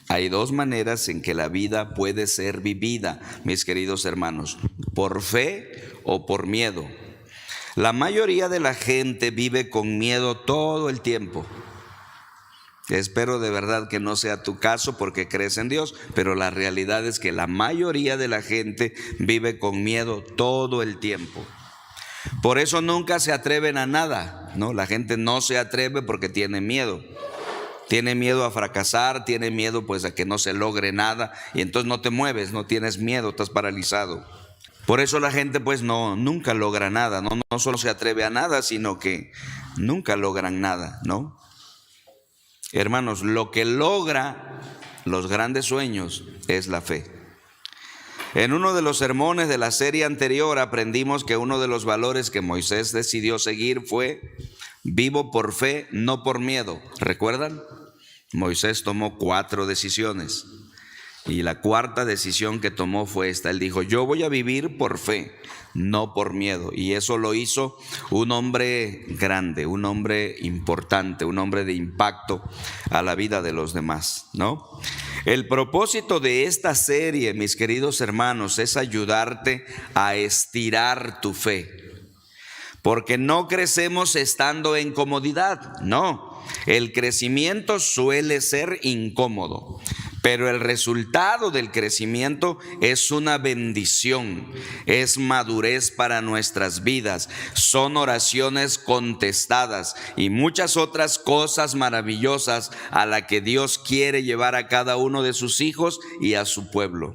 Hay dos maneras en que la vida puede ser vivida, mis queridos hermanos: por fe o por miedo. La mayoría de la gente vive con miedo todo el tiempo. Espero de verdad que no sea tu caso porque crees en Dios, pero la realidad es que la mayoría de la gente vive con miedo todo el tiempo. Por eso nunca se atreven a nada, ¿no? La gente no se atreve porque tiene miedo. Tiene miedo a fracasar, tiene miedo pues a que no se logre nada, y entonces no te mueves, no tienes miedo, estás paralizado. Por eso la gente pues nunca logra nada, no solo se atreve a nada, sino que nunca logran nada, ¿no? Hermanos, lo que logra los grandes sueños es la fe. En uno de los sermones de la serie anterior aprendimos que uno de los valores que Moisés decidió seguir fue: vivo por fe, no por miedo. ¿Recuerdan? Moisés tomó 4 decisiones y la cuarta decisión que tomó fue esta. Él dijo: yo voy a vivir por fe, no por miedo. Y eso lo hizo un hombre grande, un hombre importante, un hombre de impacto a la vida de los demás, ¿no? El propósito de esta serie, mis queridos hermanos, es ayudarte a estirar tu fe. Porque no crecemos estando en comodidad, no. El crecimiento suele ser incómodo, pero el resultado del crecimiento es una bendición, es madurez para nuestras vidas, son oraciones contestadas y muchas otras cosas maravillosas a las que Dios quiere llevar a cada uno de sus hijos y a su pueblo.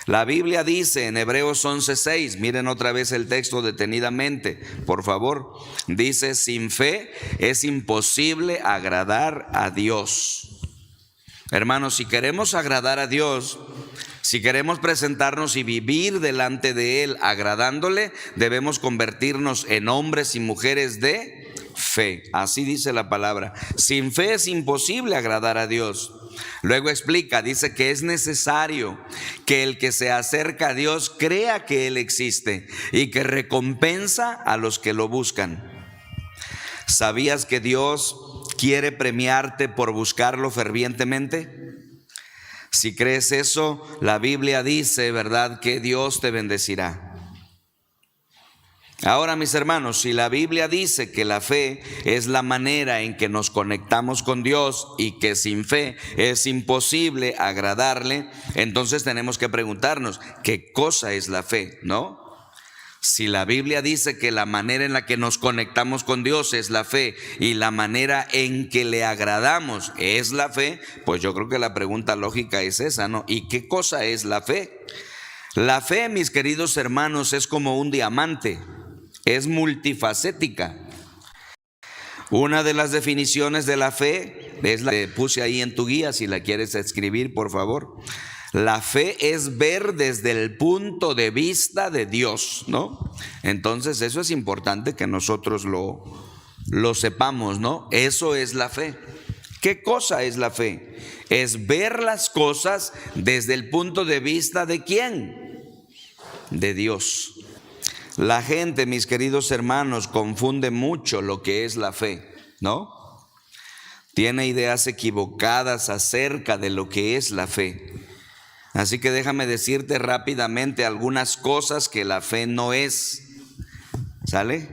La Biblia dice en Hebreos 11:6, miren otra vez el texto detenidamente, por favor. Dice: sin fe es imposible agradar a Dios. Hermanos, si queremos agradar a Dios, si queremos presentarnos y vivir delante de Él agradándole, debemos convertirnos en hombres y mujeres de fe. Así dice la palabra. Sin fe es imposible agradar a Dios. Luego explica, dice que es necesario que el que se acerca a Dios crea que Él existe y que recompensa a los que lo buscan. ¿Sabías que Dios quiere premiarte por buscarlo fervientemente? Si crees eso, la Biblia dice, ¿verdad?, que Dios te bendecirá. Ahora, mis hermanos, si la Biblia dice que la fe es la manera en que nos conectamos con Dios y que sin fe es imposible agradarle, entonces tenemos que preguntarnos, ¿qué cosa es la fe?, ¿no? Si la Biblia dice que la manera en la que nos conectamos con Dios es la fe y la manera en que le agradamos es la fe, pues yo creo que la pregunta lógica es esa, ¿no? ¿Y qué cosa es la fe? La fe, mis queridos hermanos, es como un diamante. Es multifacética. Una de las definiciones de la fe es la que puse ahí en tu guía, si la quieres escribir, por favor. La fe es ver desde el punto de vista de Dios, ¿no? Entonces eso es importante que nosotros lo sepamos, ¿no? Eso es la fe. ¿Qué cosa es la fe? Es ver las cosas desde el punto de vista ¿de quién? De Dios. La gente, mis queridos hermanos, confunde mucho lo que es la fe, ¿no? Tiene ideas equivocadas acerca de lo que es la fe. Así que déjame decirte rápidamente algunas cosas que la fe no es. ¿Sale?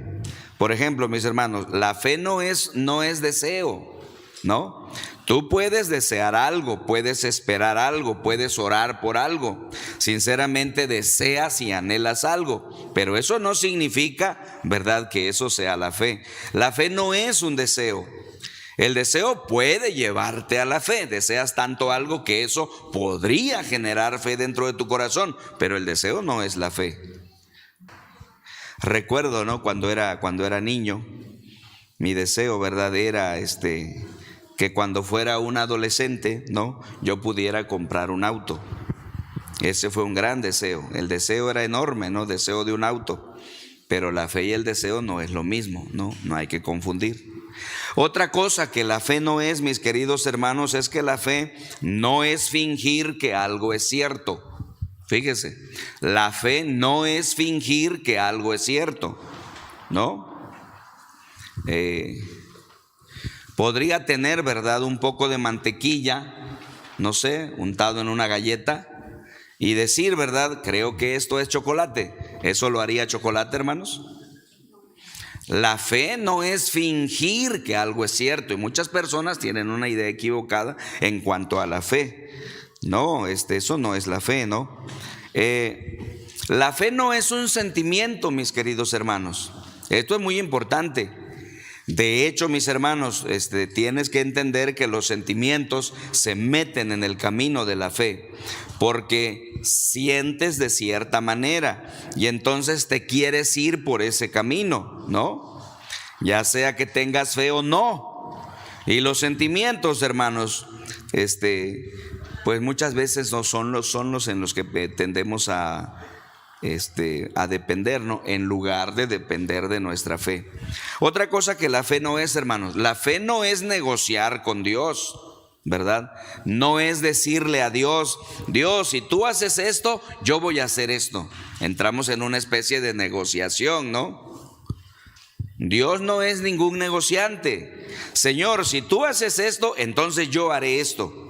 Por ejemplo, mis hermanos, la fe no es deseo, ¿no? Tú puedes desear algo, puedes esperar algo, puedes orar por algo. Sinceramente deseas y anhelas algo, pero eso no significa, ¿verdad?, que eso sea la fe. La fe no es un deseo. El deseo puede llevarte a la fe. Deseas tanto algo que eso podría generar fe dentro de tu corazón, pero el deseo no es la fe. Recuerdo, ¿no?, cuando era niño, mi deseo, ¿verdad?, era que cuando fuera un adolescente, ¿no?, yo pudiera comprar un auto. Ese fue un gran deseo. El deseo era enorme, ¿no?, deseo de un auto. Pero la fe y el deseo no es lo mismo, ¿no? No hay que confundir. Otra cosa que la fe no es, mis queridos hermanos, es que la fe no es fingir que algo es cierto. Fíjese, la fe no es fingir que algo es cierto, ¿no? Podría tener, ¿verdad?, un poco de mantequilla no sé, untado en una galleta y decir, ¿verdad? Creo que esto es chocolate. ¿Eso lo haría chocolate, hermanos? La fe no es fingir que algo es cierto, y muchas personas tienen una idea equivocada en cuanto a la fe. No, eso no es la fe, ¿no? La fe no es un sentimiento, mis queridos hermanos. Esto es muy importante. De hecho, mis hermanos, tienes que entender que los sentimientos se meten en el camino de la fe, porque sientes de cierta manera y entonces te quieres ir por ese camino, ¿no? Ya sea que tengas fe o no. Y los sentimientos, hermanos, pues muchas veces no son los en los que tendemos a depender, ¿no? En lugar de depender de nuestra fe. Otra cosa que la fe no es, hermanos, la fe no es negociar con Dios, ¿verdad? No es decirle a Dios, Dios, si tú haces esto, yo voy a hacer esto. Entramos en una especie de negociación, ¿no? Dios no es ningún negociante. Señor, si tú haces esto, entonces yo haré esto.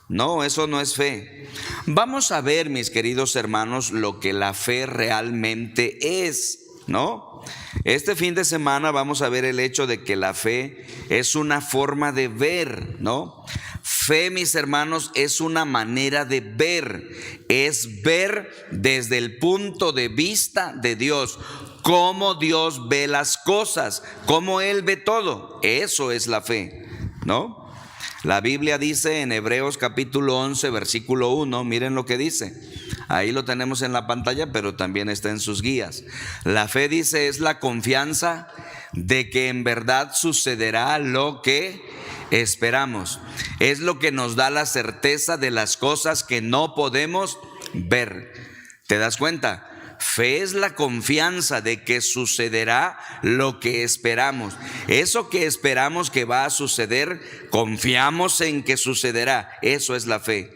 No, eso no es fe. Vamos a ver, mis queridos hermanos, lo que la fe realmente es, ¿no? Este fin de semana vamos a ver el hecho de que la fe es una forma de ver, ¿no? Fe, mis hermanos, es una manera de ver. Es ver desde el punto de vista de Dios, cómo Dios ve las cosas, cómo Él ve todo. Eso es la fe, ¿no? La Biblia dice en Hebreos capítulo 11, versículo 1, miren lo que dice. Ahí lo tenemos en la pantalla, pero también está en sus guías. La fe, dice, es la confianza de que en verdad sucederá lo que esperamos. Es lo que nos da la certeza de las cosas que no podemos ver. ¿Te das cuenta? Fe es la confianza de que sucederá lo que esperamos. Eso que esperamos que va a suceder, confiamos en que sucederá. Eso es la fe.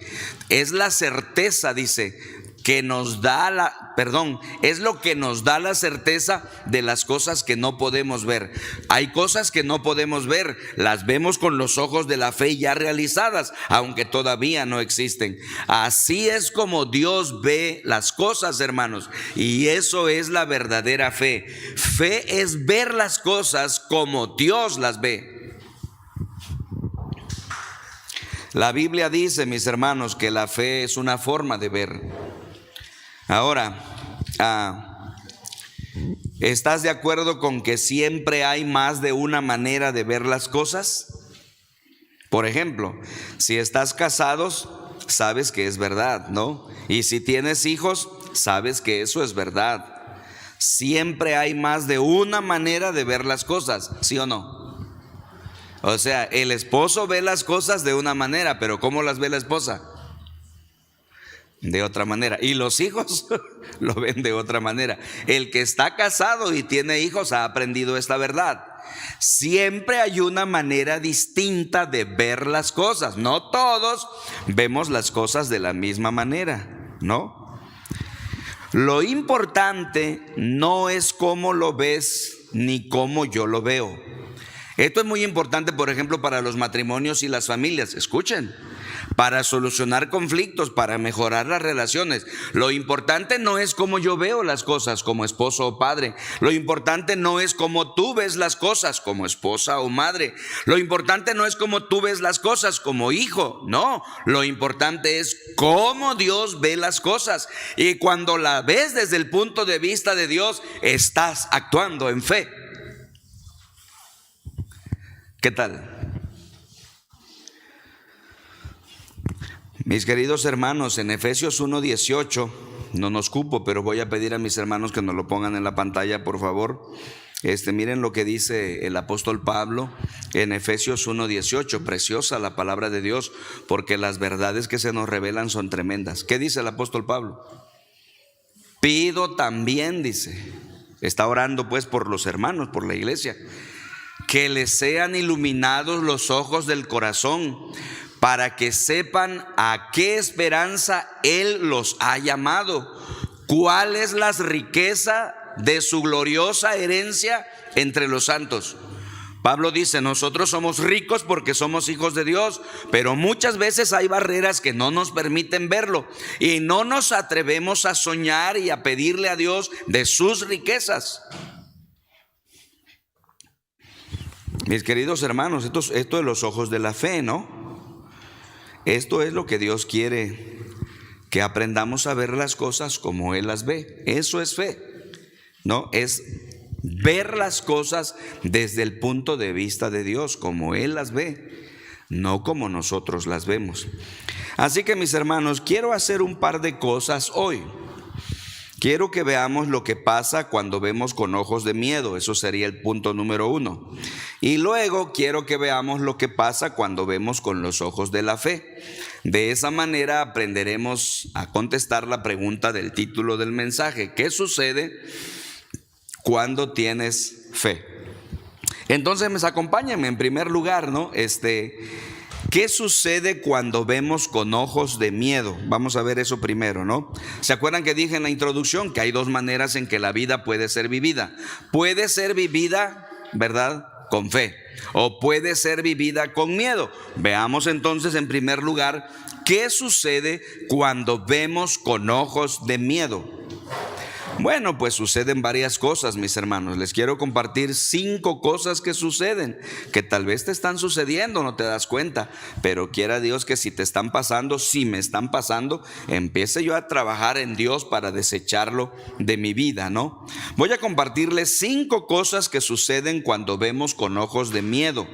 Es la certeza, dice, que nos da es lo que nos da la certeza de las cosas que no podemos ver. Hay cosas que no podemos ver, las vemos con los ojos de la fe ya realizadas, aunque todavía no existen. Así es como Dios ve las cosas, hermanos, y eso es la verdadera fe. Fe es ver las cosas como Dios las ve. La Biblia dice, mis hermanos, que la fe es una forma de ver. Ahora, ¿estás de acuerdo con que siempre hay más de una manera de ver las cosas? Por ejemplo, si estás casados, sabes que es verdad, ¿no? Y si tienes hijos, sabes que eso es verdad. Siempre hay más de una manera de ver las cosas, ¿sí o no? O sea, el esposo ve las cosas de una manera, pero ¿cómo las ve la esposa? De otra manera. Y los hijos lo ven de otra manera. El que está casado y tiene hijos ha aprendido esta verdad. Siempre hay una manera distinta de ver las cosas. No todos vemos las cosas de la misma manera, ¿no? Lo importante no es cómo lo ves ni cómo yo lo veo. Esto es muy importante, por ejemplo, para los matrimonios y las familias. Escuchen, para solucionar conflictos, para mejorar las relaciones. Lo importante no es cómo yo veo las cosas como esposo o padre. Lo importante no es cómo tú ves las cosas como esposa o madre. Lo importante no es cómo tú ves las cosas como hijo. No, lo importante es cómo Dios ve las cosas. Y cuando la ves desde el punto de vista de Dios, estás actuando en fe. ¿Qué tal? Mis queridos hermanos, en Efesios 1:18, no nos cupo, pero voy a pedir a mis hermanos que nos lo pongan en la pantalla, por favor. Miren lo que dice el apóstol Pablo en Efesios 1:18, preciosa la palabra de Dios, porque las verdades que se nos revelan son tremendas. ¿Qué dice el apóstol Pablo? Pido también, dice, está orando pues por los hermanos, por la iglesia, que les sean iluminados los ojos del corazón, para que sepan a qué esperanza Él los ha llamado, cuál es la riqueza de su gloriosa herencia entre los santos. Pablo dice, nosotros somos ricos porque somos hijos de Dios, pero muchas veces hay barreras que no nos permiten verlo y no nos atrevemos a soñar y a pedirle a Dios de sus riquezas. Mis queridos hermanos, esto de los ojos de la fe, ¿no? Esto es lo que Dios quiere, que aprendamos a ver las cosas como Él las ve. Eso es fe, ¿no? Es ver las cosas desde el punto de vista de Dios, como Él las ve, no como nosotros las vemos. Así que, mis hermanos, quiero hacer un par de cosas hoy. Quiero que veamos lo que pasa cuando vemos con ojos de miedo. Eso sería el punto número 1. Y luego quiero que veamos lo que pasa cuando vemos con los ojos de la fe. De esa manera aprenderemos a contestar la pregunta del título del mensaje: ¿qué sucede cuando tienes fe? Entonces, acompáñenme en primer lugar, ¿no? ¿Qué sucede cuando vemos con ojos de miedo? Vamos a ver eso primero, ¿no? ¿Se acuerdan que dije en la introducción que hay dos maneras en que la vida puede ser vivida? Puede ser vivida, ¿verdad?, con fe, o puede ser vivida con miedo. Veamos entonces en primer lugar, ¿qué sucede cuando vemos con ojos de miedo? Bueno, pues suceden varias cosas, mis hermanos. Les quiero compartir 5 cosas que suceden, que tal vez te están sucediendo, no te das cuenta, pero quiera Dios que si te están pasando, si me están pasando, empiece yo a trabajar en Dios para desecharlo de mi vida, ¿no? Voy a compartirles 5 cosas que suceden cuando vemos con ojos de miedo.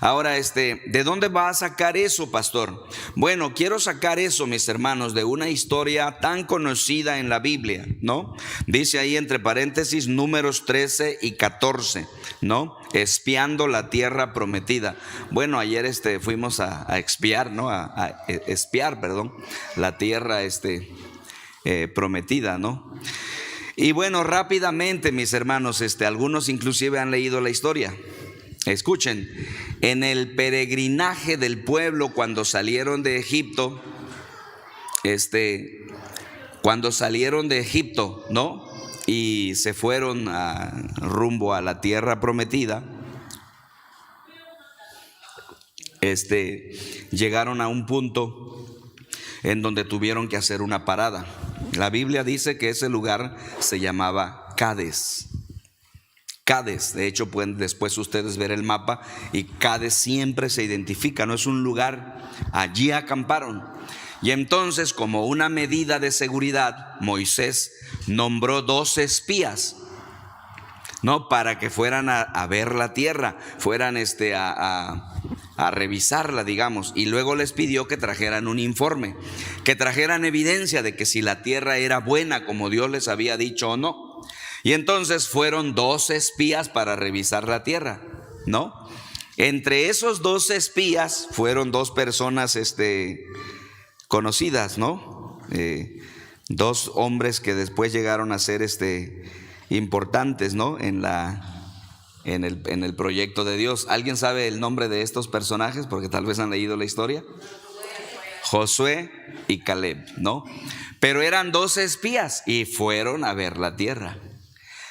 Ahora, ¿de dónde va a sacar eso, pastor? Bueno, quiero sacar eso, mis hermanos, de una historia tan conocida en la Biblia, ¿no? Dice ahí entre paréntesis Números 13 y 14, ¿no? Espiando la tierra prometida. Bueno, ayer fuimos a espiar, ¿no? A espiar, perdón, la tierra prometida, ¿no? Y bueno, rápidamente, mis hermanos, algunos inclusive han leído la historia. Escuchen, en el peregrinaje del pueblo cuando salieron de Egipto, ¿no? Y se fueron rumbo a la tierra prometida, llegaron a un punto en donde tuvieron que hacer una parada. La Biblia dice que ese lugar se llamaba Cades. Cades, de hecho pueden después ustedes ver el mapa y Cades siempre se identifica, no es un lugar, allí acamparon. Y entonces, como una medida de seguridad, Moisés nombró 2 espías, ¿no? Para que fueran a ver la tierra, fueran a revisarla, digamos, y luego les pidió que trajeran un informe, que trajeran evidencia de que si la tierra era buena como Dios les había dicho o no. Y entonces fueron 2 espías para revisar la tierra, ¿no? Entre esos 2 espías fueron 2 personas conocidas, ¿no? 2 hombres que después llegaron a ser importantes, ¿no? En el proyecto de Dios. ¿Alguien sabe el nombre de estos personajes? Porque tal vez han leído la historia. Josué y Caleb, ¿no? Pero eran 2 espías y fueron a ver la tierra.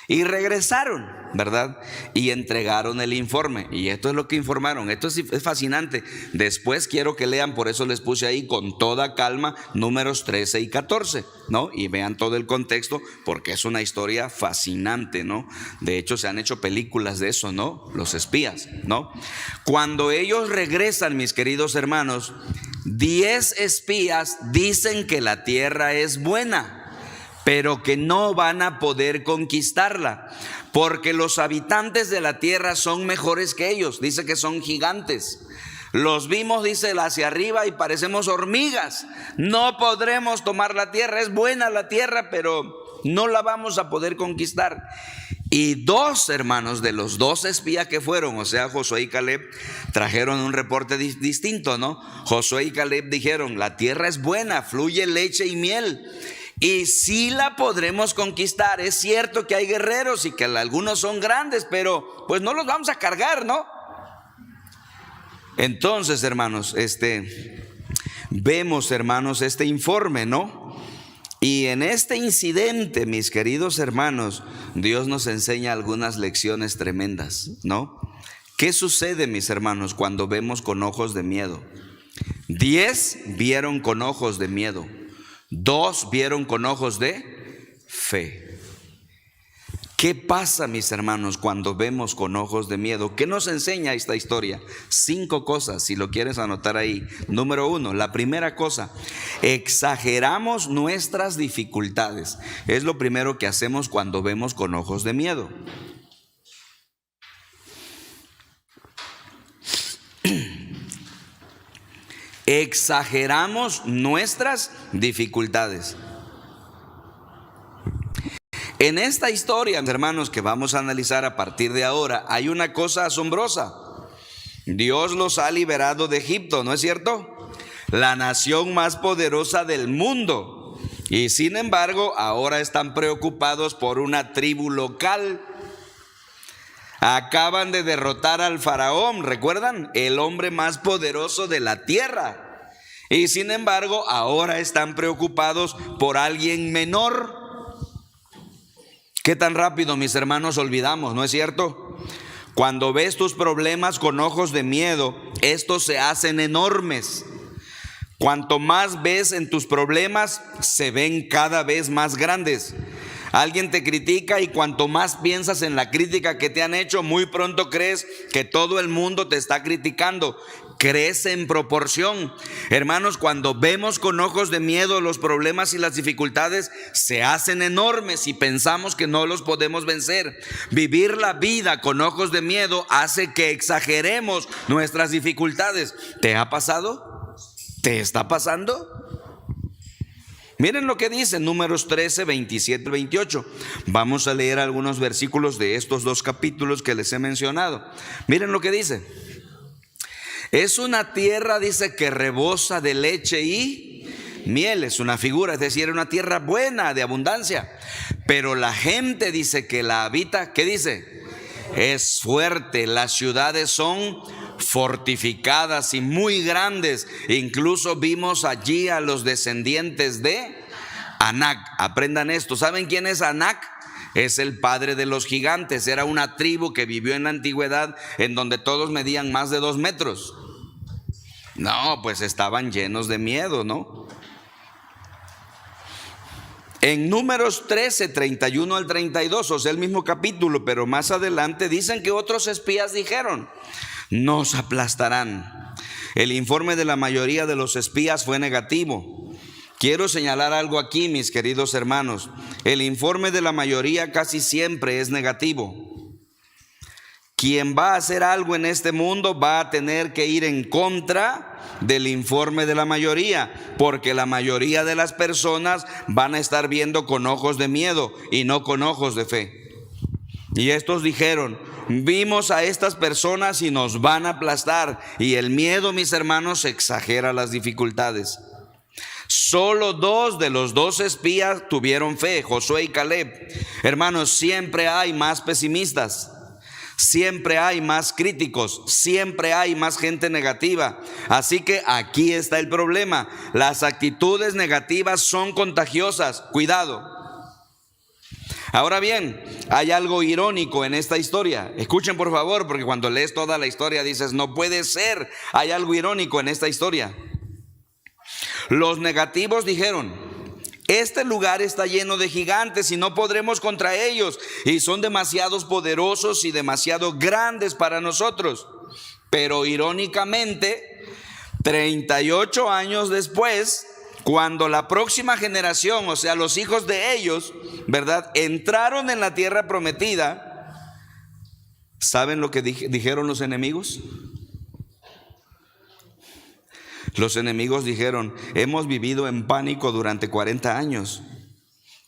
Y regresaron, ¿verdad? Y entregaron el informe. Y esto es lo que informaron. Esto es fascinante. Después quiero que lean, por eso les puse ahí con toda calma Números 13 y 14, ¿no? Y vean todo el contexto, porque es una historia fascinante, ¿no? De hecho, se han hecho películas de eso, ¿no? Los espías, ¿no? Cuando ellos regresan, mis queridos hermanos, 10 espías dicen que la tierra es buena, pero que no van a poder conquistarla, porque los habitantes de la tierra son mejores que ellos. Dice que son gigantes. Los vimos, dice, hacia arriba y parecemos hormigas. No podremos tomar la tierra. Es buena la tierra, pero no la vamos a poder conquistar. Y 2 hermanos de los 2 espías que fueron, o sea, Josué y Caleb, trajeron un reporte distinto, ¿no? Josué y Caleb dijeron: la tierra es buena, fluye leche y miel, y sí la podremos conquistar. Es cierto que hay guerreros y que algunos son grandes, pero pues no los vamos a cargar, ¿no? Entonces, hermanos, vemos, hermanos, este informe, ¿no? Y en este incidente, mis queridos hermanos, Dios nos enseña algunas lecciones tremendas, ¿no? ¿Qué sucede, mis hermanos, cuando vemos con ojos de miedo? 10 vieron con ojos de miedo, 2 vieron con ojos de fe. ¿Qué pasa, mis hermanos, cuando vemos con ojos de miedo? ¿Qué nos enseña esta historia? 5 cosas, si lo quieres anotar ahí. Número 1, la primera cosa, exageramos nuestras dificultades. Es lo primero que hacemos cuando vemos con ojos de miedo. Exageramos nuestras dificultades. En esta historia, hermanos, que vamos a analizar a partir de ahora, hay una cosa asombrosa. Dios los ha liberado de Egipto, ¿no es cierto? La nación más poderosa del mundo. Y sin embargo, ahora están preocupados por una tribu local. Acaban de derrotar al faraón, ¿recuerdan? El hombre más poderoso de la tierra. Y sin embargo, ahora están preocupados por alguien menor. ¿Qué tan rápido, mis hermanos, olvidamos, no es cierto? Cuando ves tus problemas con ojos de miedo, estos se hacen enormes. Cuanto más ves en tus problemas, se ven cada vez más grandes. Alguien te critica y cuanto más piensas en la crítica que te han hecho, muy pronto crees que todo el mundo te está criticando. Crece en proporción. Hermanos, cuando vemos con ojos de miedo los problemas y las dificultades, se hacen enormes y pensamos que no los podemos vencer. Vivir la vida con ojos de miedo hace que exageremos nuestras dificultades. ¿Te ha pasado? ¿Te está pasando? Miren lo que dice Números 13, 27 y 28. Vamos a leer algunos versículos de estos 2 capítulos que les he mencionado. Miren lo que dice. Es una tierra, dice, que rebosa de leche y miel. Es una figura, es decir, una tierra buena, de abundancia. Pero la gente, dice, que la habita, ¿qué dice? Es fuerte. Las ciudades son fortificadas y muy grandes. Incluso vimos allí a los descendientes de Anac. Aprendan esto. ¿Saben quién es Anac? Es el padre de los gigantes. Era una tribu que vivió en la antigüedad en donde todos medían más de 2 metros. No, pues estaban llenos de miedo, ¿no? En Números 13, 31 al 32, o sea, el mismo capítulo, pero más adelante dicen que otros espías dijeron: nos aplastarán. El informe de la mayoría de los espías fue negativo. Quiero señalar algo aquí, mis queridos hermanos. El informe de la mayoría casi siempre es negativo. Quien va a hacer algo en este mundo va a tener que ir en contra del informe de la mayoría, porque la mayoría de las personas van a estar viendo con ojos de miedo y no con ojos de fe. Y estos dijeron: vimos a estas personas y nos van a aplastar. Y el miedo, mis hermanos, exagera las dificultades. Solo 2 de los 2 espías tuvieron fe, Josué y Caleb. Hermanos, siempre hay más pesimistas, siempre hay más críticos, siempre hay más gente negativa. Así que aquí está el problema. Las actitudes negativas son contagiosas. Cuidado. Ahora bien, hay algo irónico en esta historia. Escuchen por favor, porque cuando lees toda la historia dices: no puede ser. Hay algo irónico en esta historia. Los negativos dijeron: este lugar está lleno de gigantes y no podremos contra ellos, y son demasiados poderosos y demasiado grandes para nosotros. Pero irónicamente, 38 años después, cuando la próxima generación, o sea, los hijos de ellos, ¿verdad?, entraron en la tierra prometida, ¿saben lo que dijeron los enemigos? Los enemigos dijeron: hemos vivido en pánico durante 40 años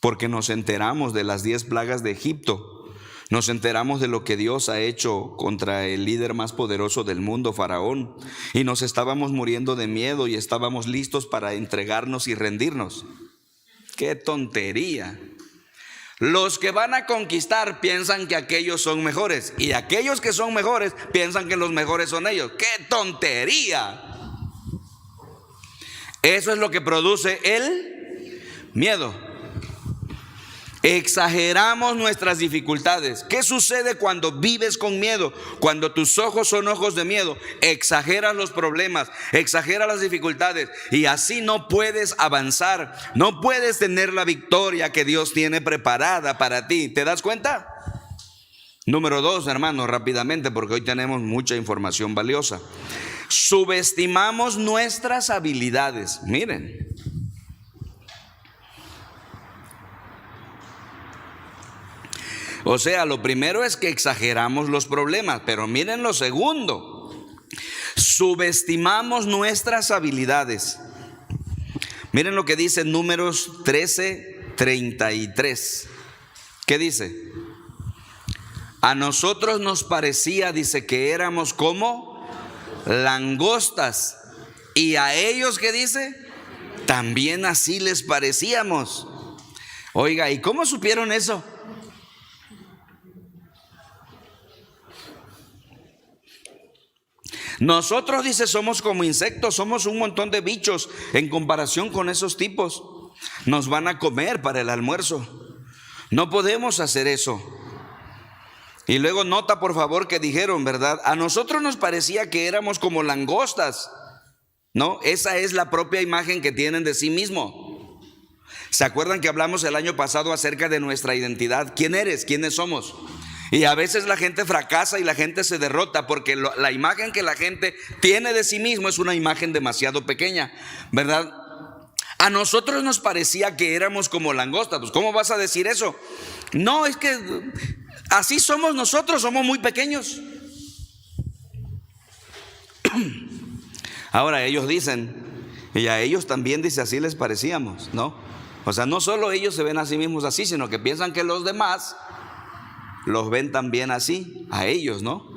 porque nos enteramos de las 10 plagas de Egipto. Nos enteramos de lo que Dios ha hecho contra el líder más poderoso del mundo, Faraón, y nos estábamos muriendo de miedo y estábamos listos para entregarnos y rendirnos. ¡Qué tontería! Los que van a conquistar piensan que aquellos son mejores, y aquellos que son mejores piensan que los mejores son ellos. ¡Qué tontería! Eso es lo que produce el miedo. Exageramos nuestras dificultades. ¿Qué sucede cuando vives con miedo? Cuando tus ojos son ojos de miedo, exageras los problemas, exageras las dificultades, y así no puedes avanzar, no puedes tener la victoria que Dios tiene preparada para ti. ¿Te das cuenta? Número 2, hermanos, rápidamente, porque hoy tenemos mucha información valiosa. Subestimamos nuestras habilidades. Miren. O sea, lo primero es que exageramos los problemas, pero miren lo segundo. Subestimamos nuestras habilidades. Miren lo que dice Números 13:33. ¿Qué dice? A nosotros nos parecía, dice, que éramos como langostas. Y a ellos, ¿qué dice? También así les parecíamos. Oiga, ¿y cómo supieron eso? Nosotros, dice, somos como insectos, somos un montón de bichos en comparación con esos tipos. Nos van a comer para el almuerzo. No podemos hacer eso. Y luego nota, por favor, que dijeron, ¿verdad? A nosotros nos parecía que éramos como langostas. No, esa es la propia imagen que tienen de sí mismo. ¿Se acuerdan que hablamos el año pasado acerca de nuestra identidad? ¿Quién eres? ¿Quiénes somos? Y a veces la gente fracasa y la gente se derrota porque la imagen que la gente tiene de sí mismo es una imagen demasiado pequeña, ¿verdad? A nosotros nos parecía que éramos como langostas. Pues ¿cómo vas a decir eso? No, es que así somos nosotros, somos muy pequeños. Ahora ellos dicen, y a ellos también dice, así les parecíamos, ¿no? O sea, no solo ellos se ven a sí mismos así, sino que piensan que los demás los ven también así, a ellos, ¿no?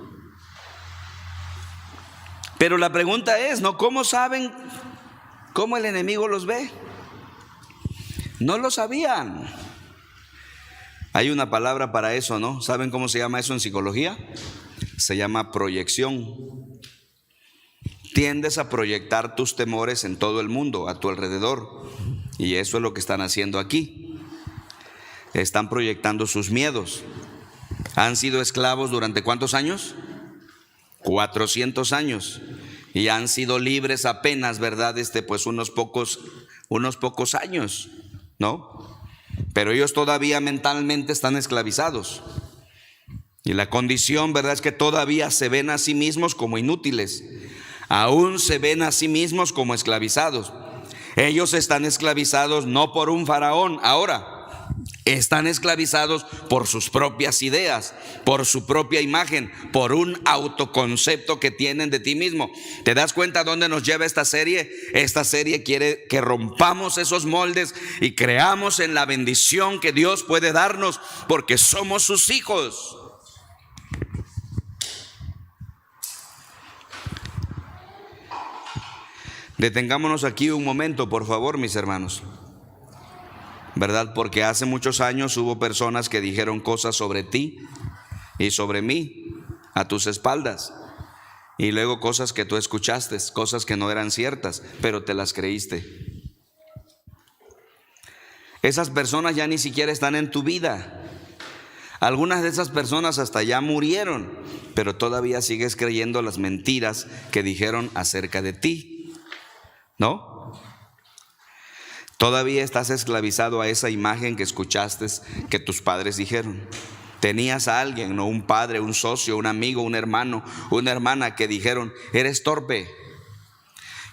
Pero la pregunta es, ¿no? ¿Cómo saben cómo el enemigo los ve? No lo sabían. Hay una palabra para eso, ¿no? ¿Saben cómo se llama eso en psicología? Se llama proyección. Tiendes a proyectar tus temores en todo el mundo, a tu alrededor. Y eso es lo que están haciendo aquí. Están proyectando sus miedos. Han sido esclavos durante ¿cuántos años? 400 años. Y han sido libres apenas, ¿verdad? Pues unos pocos años, ¿no? Pero ellos todavía mentalmente están esclavizados. Y la condición, ¿verdad?, es que todavía se ven a sí mismos como inútiles. Aún se ven a sí mismos como esclavizados. Ellos están esclavizados no por un faraón ahora. Están esclavizados por sus propias ideas, por su propia imagen, por un autoconcepto que tienen de ti mismo. ¿Te das cuenta dónde nos lleva esta serie? Esta serie quiere que rompamos esos moldes y creamos en la bendición que Dios puede darnos porque somos sus hijos. Detengámonos aquí un momento, por favor, mis hermanos. ¿Verdad? Porque hace muchos años hubo personas que dijeron cosas sobre ti y sobre mí a tus espaldas. Y luego cosas que tú escuchaste, cosas que no eran ciertas, pero te las creíste. Esas personas ya ni siquiera están en tu vida. Algunas de esas personas hasta ya murieron, pero todavía sigues creyendo las mentiras que dijeron acerca de ti, ¿no? Todavía estás esclavizado a esa imagen que escuchaste que tus padres dijeron. Tenías a alguien, ¿no? Un padre, un socio, un amigo, un hermano, una hermana que dijeron, eres torpe.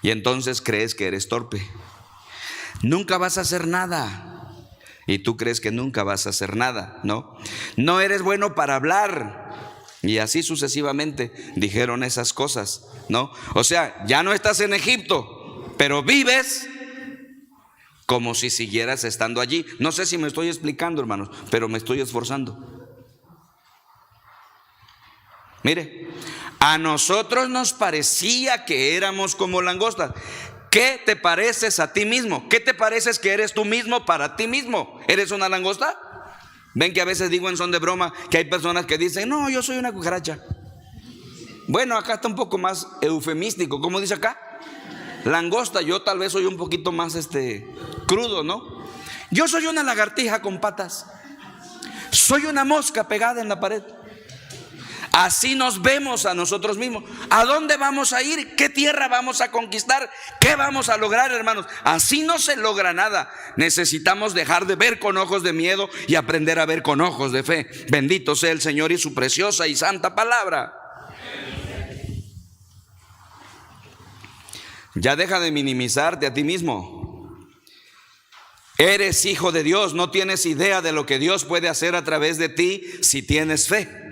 Y entonces crees que eres torpe. Nunca vas a hacer nada. Y tú crees que nunca vas a hacer nada, ¿no? No eres bueno para hablar. Y así sucesivamente dijeron esas cosas, ¿no? O sea, ya no estás en Egipto, pero vives como si siguieras estando allí. No sé si me estoy explicando, hermanos, pero me estoy esforzando. Mire, a nosotros nos parecía que éramos como langostas. ¿Qué te pareces a ti mismo? ¿Qué te pareces que eres tú mismo para ti mismo? ¿Eres una langosta? Ven que a veces digo en son de broma que hay personas que dicen, no, yo soy una cucaracha. Bueno, acá está un poco más eufemístico. ¿Cómo dice acá? Langosta. Yo tal vez soy un poquito más crudo, ¿no? Yo soy una lagartija con patas. Soy una mosca pegada en la pared. Así nos vemos a nosotros mismos. ¿A dónde vamos a ir? ¿Qué tierra vamos a conquistar? ¿Qué vamos a lograr, hermanos? Así no se logra nada. Necesitamos dejar de ver con ojos de miedo y aprender a ver con ojos de fe. Bendito sea el Señor y su preciosa y santa palabra. Ya deja de minimizarte a ti mismo. Eres hijo de Dios. No tienes idea de lo que Dios puede hacer a través de ti si tienes fe.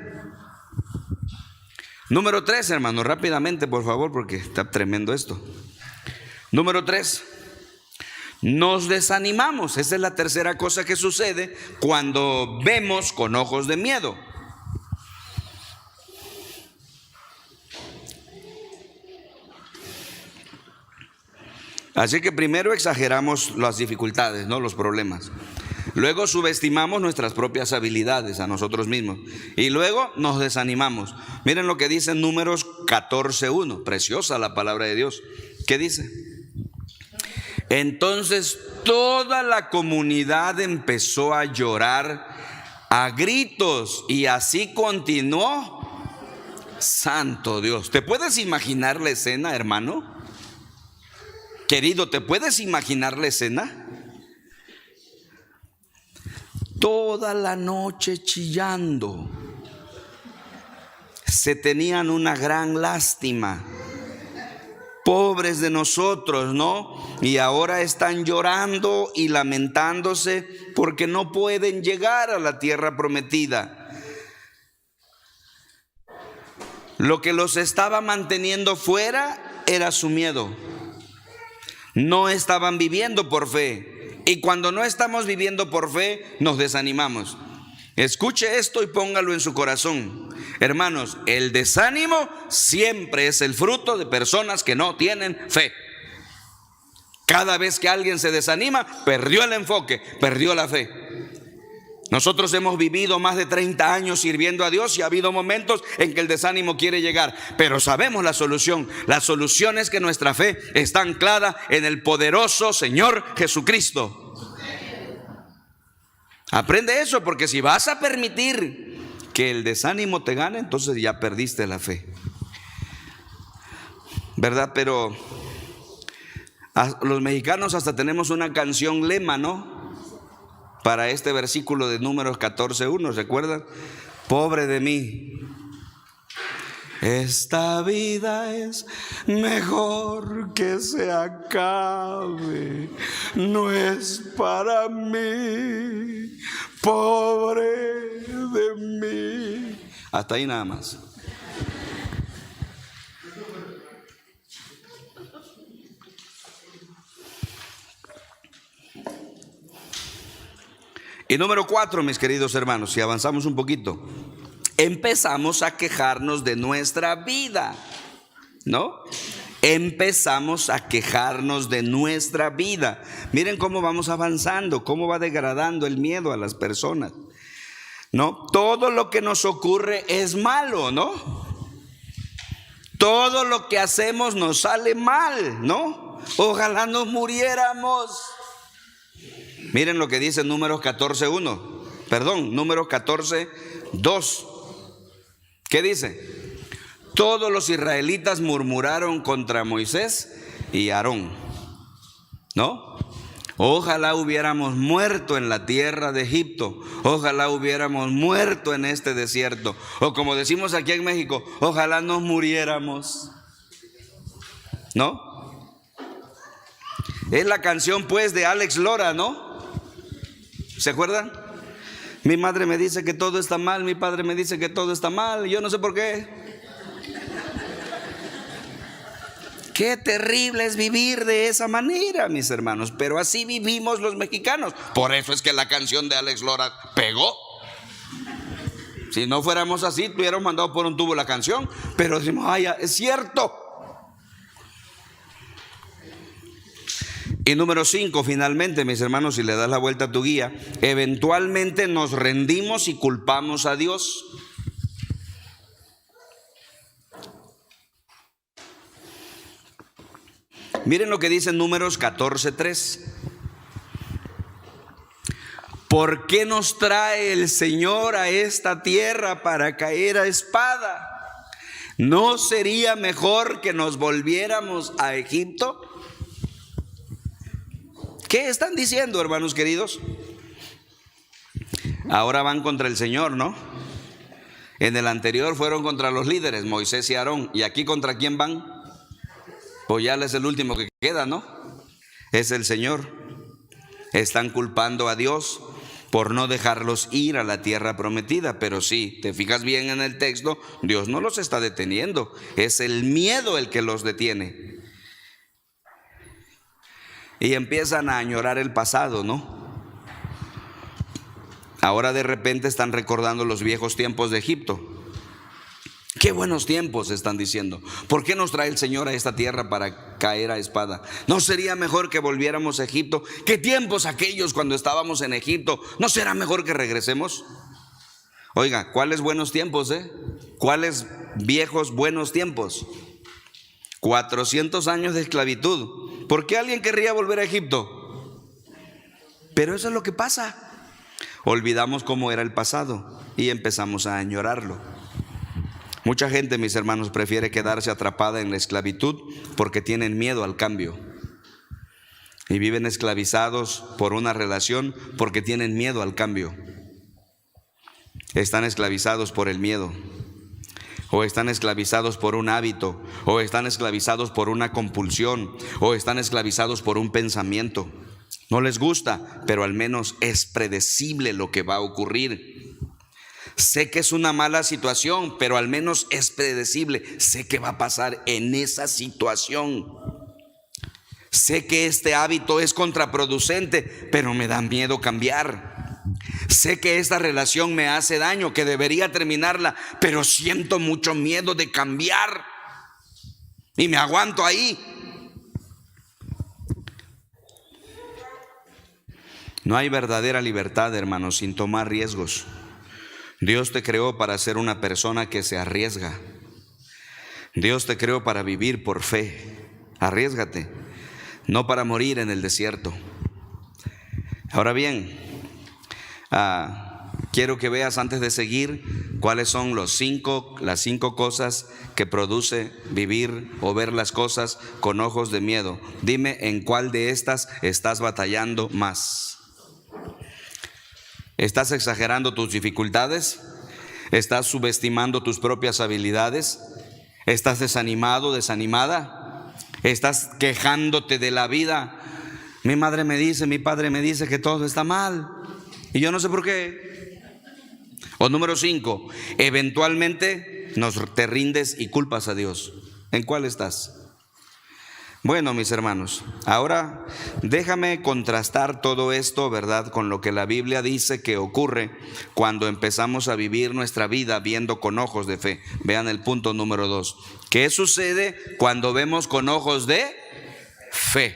Número 3, hermano, rápidamente, por favor, porque está tremendo esto. Número 3, nos desanimamos. Esa es la tercera cosa que sucede cuando vemos con ojos de miedo. Así que primero exageramos las dificultades, ¿no? Los problemas. Luego subestimamos nuestras propias habilidades a nosotros mismos. Y luego nos desanimamos. Miren lo que dice en Números 14:1. Preciosa la palabra de Dios. ¿Qué dice? Entonces toda la comunidad empezó a llorar a gritos y así continuó. Santo Dios. ¿Te puedes imaginar la escena, hermano? Querido, ¿te puedes imaginar la escena? Toda la noche chillando. Se tenían una gran lástima. Pobres de nosotros, ¿no? Y ahora están llorando y lamentándose porque no pueden llegar a la tierra prometida. Lo que los estaba manteniendo fuera era su miedo. No estaban viviendo por fe. Y cuando no estamos viviendo por fe, nos desanimamos. Escuche esto y póngalo en su corazón. Hermanos, el desánimo siempre es el fruto de personas que no tienen fe. Cada vez que alguien se desanima, perdió el enfoque, perdió la fe. Nosotros hemos vivido más de 30 años sirviendo a Dios y ha habido momentos en que el desánimo quiere llegar, pero sabemos la solución. La solución es que nuestra fe está anclada en el poderoso Señor Jesucristo. Aprende eso, porque si vas a permitir que el desánimo te gane, entonces ya perdiste la fe, ¿verdad? Pero los mexicanos hasta tenemos una canción lema, ¿no? Para este versículo de Números 14:1, ¿recuerdan? Pobre de mí, esta vida es mejor que se acabe, no es para mí, pobre de mí. Hasta ahí nada más. Y número 4, mis queridos hermanos, si avanzamos un poquito, empezamos a quejarnos de nuestra vida, ¿no? Empezamos a quejarnos de nuestra vida. Miren cómo vamos avanzando, cómo va degradando el miedo a las personas, ¿no? Todo lo que nos ocurre es malo, ¿no? Todo lo que hacemos nos sale mal, ¿no? Ojalá nos muriéramos. Miren lo que dice Números 14:2. ¿Qué dice? Todos los israelitas murmuraron contra Moisés y Aarón, ¿no? Ojalá hubiéramos muerto en la tierra de Egipto. Ojalá hubiéramos muerto en este desierto. O como decimos aquí en México, ojalá nos muriéramos, ¿no? Es la canción pues de Alex Lora, ¿no? ¿Se acuerdan? Mi madre me dice que todo está mal, mi padre me dice que todo está mal, yo no sé por qué. Qué terrible es vivir de esa manera, mis hermanos, pero así vivimos los mexicanos. Por eso es que la canción de Alex Lora pegó. Si no fuéramos así, tuviéramos mandado por un tubo la canción, pero decimos, ay, es cierto. Y número 5, finalmente, mis hermanos, si le das la vuelta a tu guía, eventualmente nos rendimos y culpamos a Dios. Miren lo que dice en Números 14:3. ¿por qué nos trae el Señor a esta tierra para caer a espada? ¿No sería mejor que nos volviéramos a Egipto? ¿Qué están diciendo, hermanos queridos? Ahora van contra el Señor, ¿no? En el anterior fueron contra los líderes, Moisés y Aarón. ¿Y aquí contra quién van? Pues ya es el último que queda, ¿no? Es el Señor. Están culpando a Dios por no dejarlos ir a la tierra prometida. Pero sí, te fijas bien en el texto, Dios no los está deteniendo. Es el miedo el que los detiene. Y empiezan a añorar el pasado, ¿no? Ahora de repente están recordando los viejos tiempos de Egipto. Qué buenos tiempos, están diciendo. ¿Por qué nos trae el Señor a esta tierra para caer a espada? ¿No sería mejor que volviéramos a Egipto? ¿Qué tiempos aquellos cuando estábamos en Egipto? ¿No será mejor que regresemos? Oiga, ¿cuáles buenos tiempos, ¿Cuáles viejos buenos tiempos? 400 años de esclavitud. ¿Por qué alguien querría volver a Egipto? Pero eso es lo que pasa. Olvidamos cómo era el pasado y empezamos a añorarlo. Mucha gente, mis hermanos, prefiere quedarse atrapada en la esclavitud porque tienen miedo al cambio. Y viven esclavizados por una relación porque tienen miedo al cambio. Están esclavizados por el miedo. O están esclavizados por un hábito. O están esclavizados por una compulsión. O están esclavizados por un pensamiento. No les gusta, pero al menos es predecible lo que va a ocurrir. Sé que es una mala situación, pero al menos es predecible. Sé que va a pasar en esa situación. Sé que este hábito es contraproducente, pero me da miedo cambiar. Sé que esta relación me hace daño, que debería terminarla, pero siento mucho miedo de cambiar. Y me aguanto ahí. No hay verdadera libertad, hermanos, sin tomar riesgos. Dios te creó para ser una persona que se arriesga. Dios te creó para vivir por fe. Arriésgate, no para morir en el desierto. Ahora bien, quiero que veas antes de seguir cuáles son las cinco cosas que produce vivir o ver las cosas con ojos de miedo. Dime en cuál de estas estás batallando más. ¿Estás exagerando tus dificultades? ¿Estás subestimando tus propias habilidades? ¿Estás desanimado, desanimada? ¿Estás quejándote de la vida? Mi madre me dice, mi padre me dice que todo está mal y yo no sé por qué. O número 5, eventualmente te rindes y culpas a Dios. ¿En cuál estás? Bueno, mis hermanos, ahora déjame contrastar todo esto, ¿verdad?, con lo que la Biblia dice que ocurre cuando empezamos a vivir nuestra vida viendo con ojos de fe. Vean el punto número 2. ¿Qué sucede cuando vemos con ojos de fe?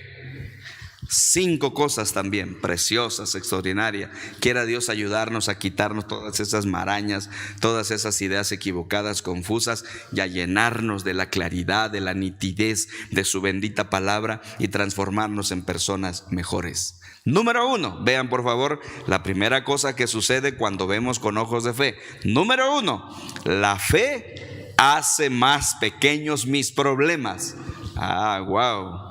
5 cosas también preciosas, extraordinarias. Quiera Dios ayudarnos a quitarnos todas esas marañas, todas esas ideas equivocadas, confusas, y a llenarnos de la claridad, de la nitidez de su bendita palabra y transformarnos en personas mejores. Número 1, vean por favor la primera cosa que sucede cuando vemos con ojos de fe. Número 1, la fe hace más pequeños mis problemas. Wow.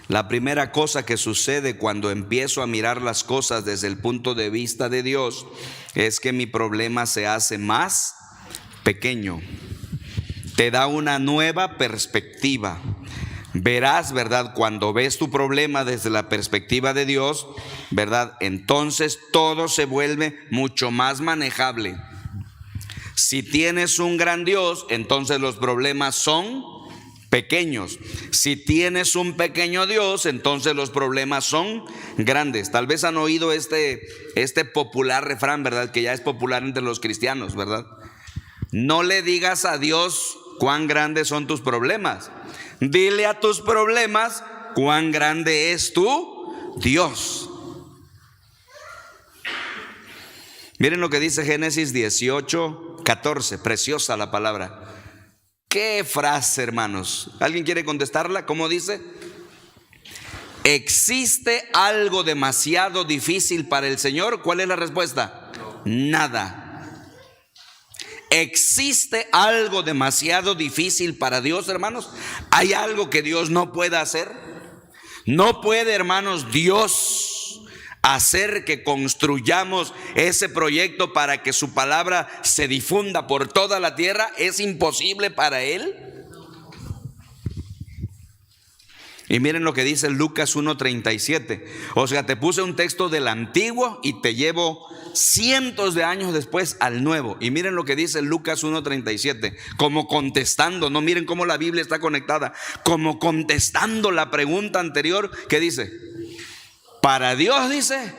La primera cosa que sucede cuando empiezo a mirar las cosas desde el punto de vista de Dios es que mi problema se hace más pequeño. Te da una nueva perspectiva. Verás, ¿verdad? Cuando ves tu problema desde la perspectiva de Dios, ¿verdad? Entonces todo se vuelve mucho más manejable. Si tienes un gran Dios, entonces los problemas son pequeños. Si tienes un pequeño Dios, entonces los problemas son grandes. Tal vez han oído este popular refrán, ¿verdad?, que ya es popular entre los cristianos, ¿verdad? No le digas a Dios cuán grandes son tus problemas. Dile a tus problemas cuán grande es tu Dios. Miren lo que dice Génesis 18:14, preciosa la palabra. ¿Qué frase, hermanos? ¿Alguien quiere contestarla? ¿Cómo dice? ¿Existe algo demasiado difícil para el Señor? ¿Cuál es la respuesta? Nada. ¿Existe algo demasiado difícil para Dios, hermanos? ¿Hay algo que Dios no pueda hacer? No puede, hermanos, Dios hacer que construyamos ese proyecto para que su palabra se difunda por toda la tierra. ¿Es imposible para Él? Y miren lo que dice Lucas 1:37. O sea, te puse un texto del antiguo y te llevo cientos de años después al nuevo. Y miren lo que dice Lucas 1:37, como contestando, no, miren cómo la Biblia está conectada, como contestando la pregunta anterior que dice: para Dios, dice,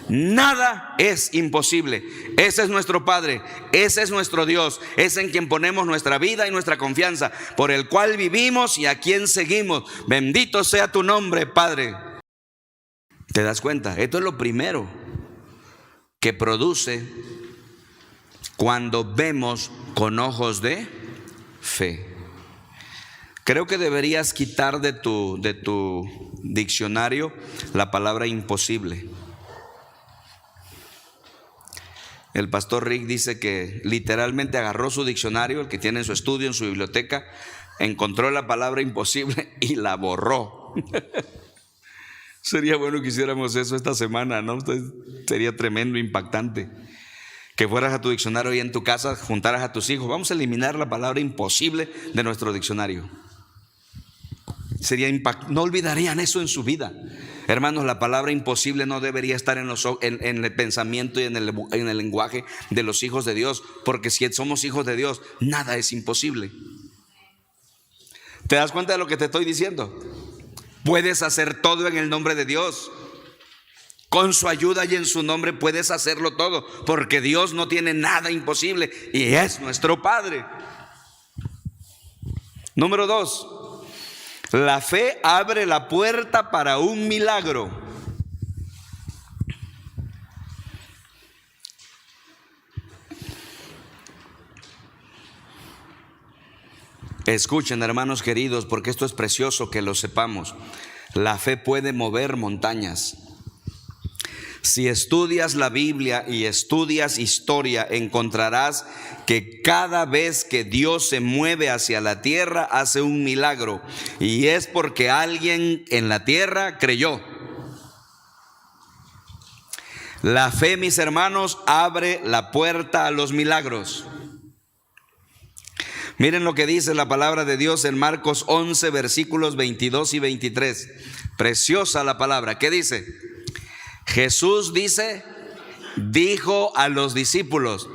nada es imposible. Ese es nuestro Padre, ese es nuestro Dios, es en quien ponemos nuestra vida y nuestra confianza, por el cual vivimos y a quien seguimos. Bendito sea tu nombre, Padre. ¿Te das cuenta? Esto es lo primero que produce cuando vemos con ojos de fe. Creo que deberías quitar de tu diccionario la palabra imposible. El pastor Rick dice que literalmente agarró su diccionario, el que tiene en su estudio, en su biblioteca, encontró la palabra imposible y la borró. Sería bueno que hiciéramos eso esta semana, ¿no? Sería tremendo, impactante. Que fueras a tu diccionario y en tu casa juntaras a tus hijos. Vamos a eliminar la palabra imposible de nuestro diccionario. Sería no olvidarían eso en su vida. Hermanos, la palabra imposible no debería estar en el pensamiento y en el lenguaje de los hijos de Dios, porque si somos hijos de Dios, nada es imposible. ¿Te das cuenta de lo que te estoy diciendo? Puedes hacer todo en el nombre de Dios. Con su ayuda y en su nombre puedes hacerlo todo, porque Dios no tiene nada imposible y es nuestro Padre. Número 2. La fe abre la puerta para un milagro. Escuchen, hermanos queridos, porque esto es precioso que lo sepamos. La fe puede mover montañas. Si estudias la Biblia y estudias historia, encontrarás que cada vez que Dios se mueve hacia la tierra, hace un milagro. Y es porque alguien en la tierra creyó. La fe, mis hermanos, abre la puerta a los milagros. Miren lo que dice la palabra de Dios en Marcos 11, versículos 22 y 23. Preciosa la palabra. ¿Qué dice? Jesús dijo a los discípulos: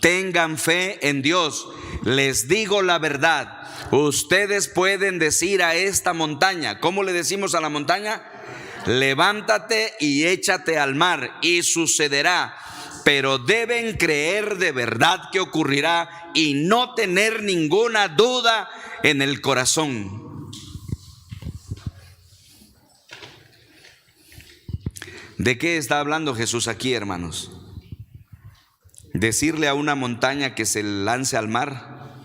tengan fe en Dios. Les digo la verdad, ustedes pueden decir a esta montaña. ¿Cómo le decimos a la montaña? Levántate y échate al mar, y sucederá. Pero deben creer de verdad que ocurrirá y no tener ninguna duda en el corazón. ¿De qué está hablando Jesús aquí, hermanos? ¿Decirle a una montaña que se lance al mar?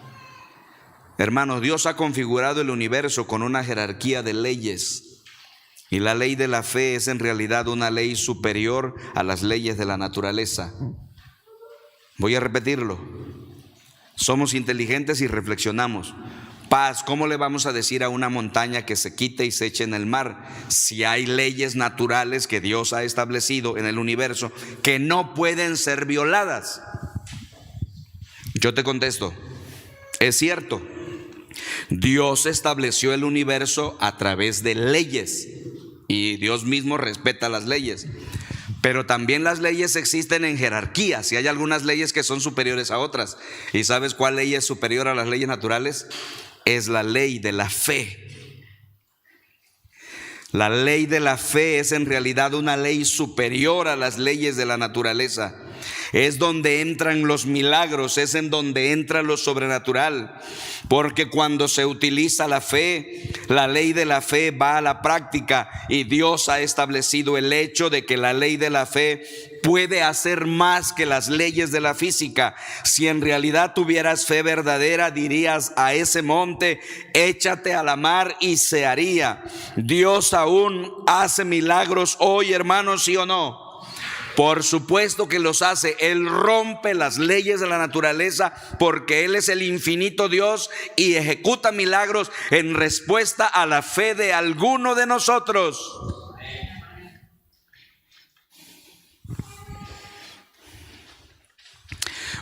Hermanos, Dios ha configurado el universo con una jerarquía de leyes. Y la ley de la fe es en realidad una ley superior a las leyes de la naturaleza. Voy a repetirlo. Somos inteligentes y reflexionamos. Paz, ¿cómo le vamos a decir a una montaña que se quite y se eche en el mar si hay leyes naturales que Dios ha establecido en el universo que no pueden ser violadas? Yo te contesto, es cierto. Dios estableció el universo a través de leyes y Dios mismo respeta las leyes. Pero también las leyes existen en jerarquías y hay algunas leyes que son superiores a otras. ¿Y sabes cuál ley es superior a las leyes naturales? Es la ley de la fe. La ley de la fe es en realidad una ley superior a las leyes de la naturaleza. Es donde entran los milagros, es en donde entra lo sobrenatural. Porque cuando se utiliza la fe, la ley de la fe va a la práctica, y Dios ha establecido el hecho de que la ley de la fe puede hacer más que las leyes de la física. Si en realidad tuvieras fe verdadera, dirías a ese monte: échate a la mar, y se haría. Dios aún hace milagros hoy, hermanos, ¿sí o no? Por supuesto que los hace. Él rompe las leyes de la naturaleza porque Él es el infinito Dios y ejecuta milagros en respuesta a la fe de alguno de nosotros.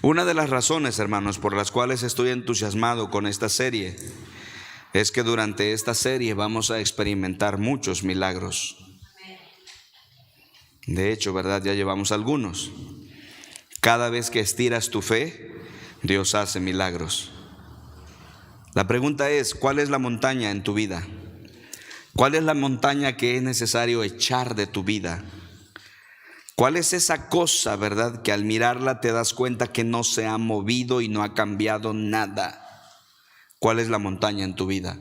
Una de las razones, hermanos, por las cuales estoy entusiasmado con esta serie es que durante esta serie vamos a experimentar muchos milagros. De hecho, ¿verdad? Ya llevamos algunos. Cada vez que estiras tu fe, Dios hace milagros. La pregunta es: ¿cuál es la montaña en tu vida? ¿Cuál es la montaña que es necesario echar de tu vida? ¿Cuál es esa cosa, verdad, que al mirarla te das cuenta que no se ha movido y no ha cambiado nada? ¿Cuál es la montaña en tu vida?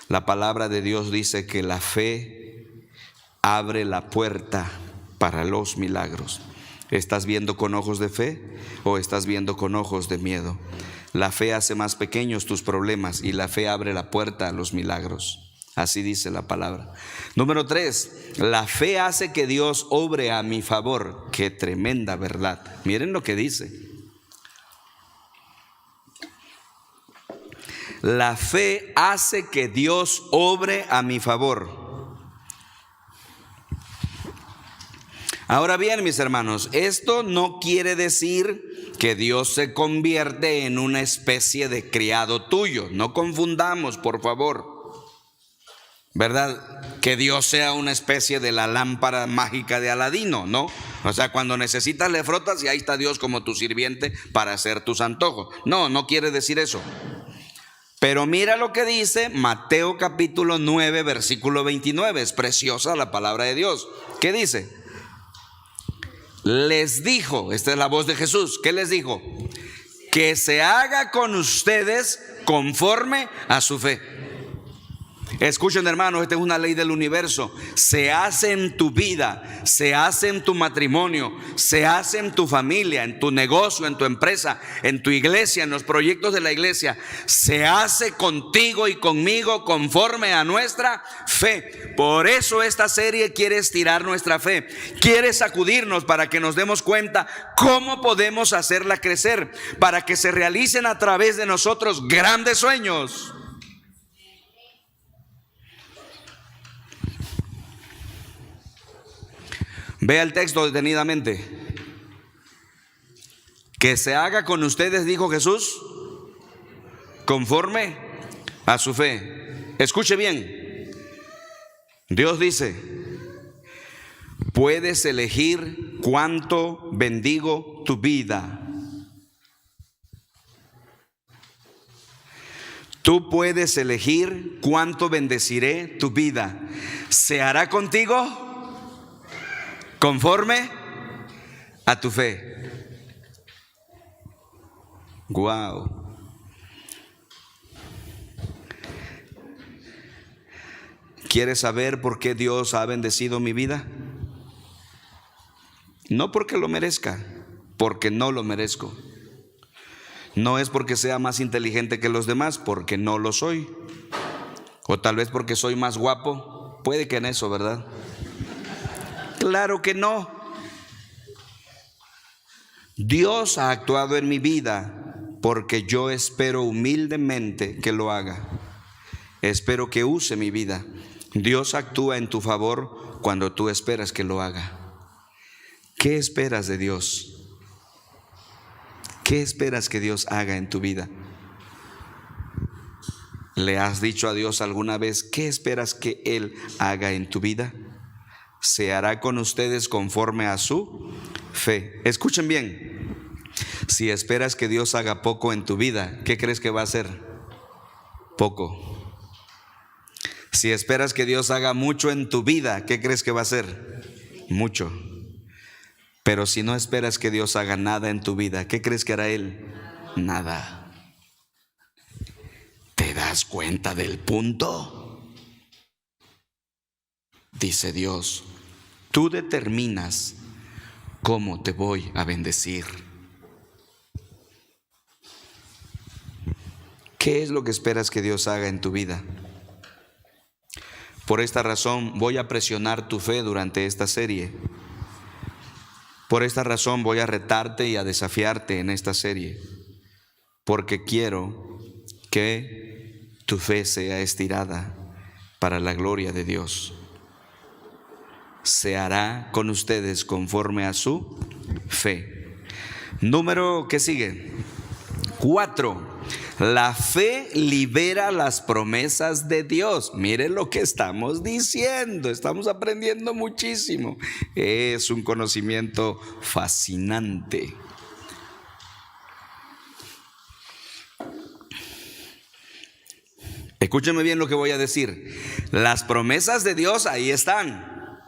La palabra de Dios dice que la fe abre la puerta para los milagros. ¿Estás viendo con ojos de fe o estás viendo con ojos de miedo? La fe hace más pequeños tus problemas y la fe abre la puerta a los milagros. Así dice la palabra. Número 3, la fe hace que Dios obre a mi favor. Qué tremenda verdad. Miren lo que dice. La fe hace que Dios obre a mi favor. Ahora bien, mis hermanos, esto no quiere decir que Dios se convierte en una especie de criado tuyo. No confundamos, por favor. ¿Verdad? Que Dios sea una especie de la lámpara mágica de Aladino, ¿no? O sea, cuando necesitas le frotas y ahí está Dios como tu sirviente para hacer tus antojos. No, no quiere decir eso. Pero mira lo que dice Mateo capítulo 9, versículo 29. Es preciosa la palabra de Dios. ¿Qué dice? Les dijo, esta es la voz de Jesús, ¿qué les dijo? Que se haga con ustedes conforme a su fe. Escuchen, hermanos, esta es una ley del universo. Se hace en tu vida, se hace en tu matrimonio, se hace en tu familia, en tu negocio, en tu empresa, en tu iglesia, en los proyectos de la iglesia. Se hace contigo y conmigo conforme a nuestra fe. Por eso esta serie quiere estirar nuestra fe, quiere sacudirnos para que nos demos cuenta cómo podemos hacerla crecer, para que se realicen a través de nosotros grandes sueños. Vea el texto detenidamente. Que se haga con ustedes, dijo Jesús, conforme a su fe. Escuche bien. Dios dice: puedes elegir cuánto bendigo tu vida. Tú puedes elegir cuánto bendeciré tu vida. ¿Se hará contigo? Conforme a tu fe. Wow. ¿Quieres saber por qué Dios ha bendecido mi vida? No porque lo merezca, porque no lo merezco. No es porque sea más inteligente que los demás, porque no lo soy. O tal vez porque soy más guapo. Puede que en eso, ¿verdad? Claro que no. Dios ha actuado en mi vida porque yo espero humildemente que lo haga. Espero que use mi vida. Dios actúa en tu favor cuando tú esperas que lo haga. ¿Qué esperas de Dios? ¿Qué esperas que Dios haga en tu vida? ¿Le has dicho a Dios alguna vez qué esperas que Él haga en tu vida? Se hará con ustedes conforme a su fe. Escuchen bien. Si esperas que Dios haga poco en tu vida, ¿qué crees que va a hacer? Poco. Si esperas que Dios haga mucho en tu vida, ¿qué crees que va a hacer? Mucho. Pero si no esperas que Dios haga nada en tu vida, ¿qué crees que hará Él? Nada. ¿Te das cuenta del punto? Dice Dios, tú determinas cómo te voy a bendecir. ¿Qué es lo que esperas que Dios haga en tu vida? Por esta razón voy a presionar tu fe durante esta serie. Por esta razón voy a retarte y a desafiarte en esta serie. Porque quiero que tu fe sea estirada para la gloria de Dios. Se hará con ustedes conforme a su fe. Número, ¿qué sigue? 4. La fe libera las promesas de Dios. Miren lo que estamos diciendo. Estamos aprendiendo muchísimo. Es un conocimiento fascinante. Escúcheme bien lo que voy a decir. Las promesas de Dios ahí están.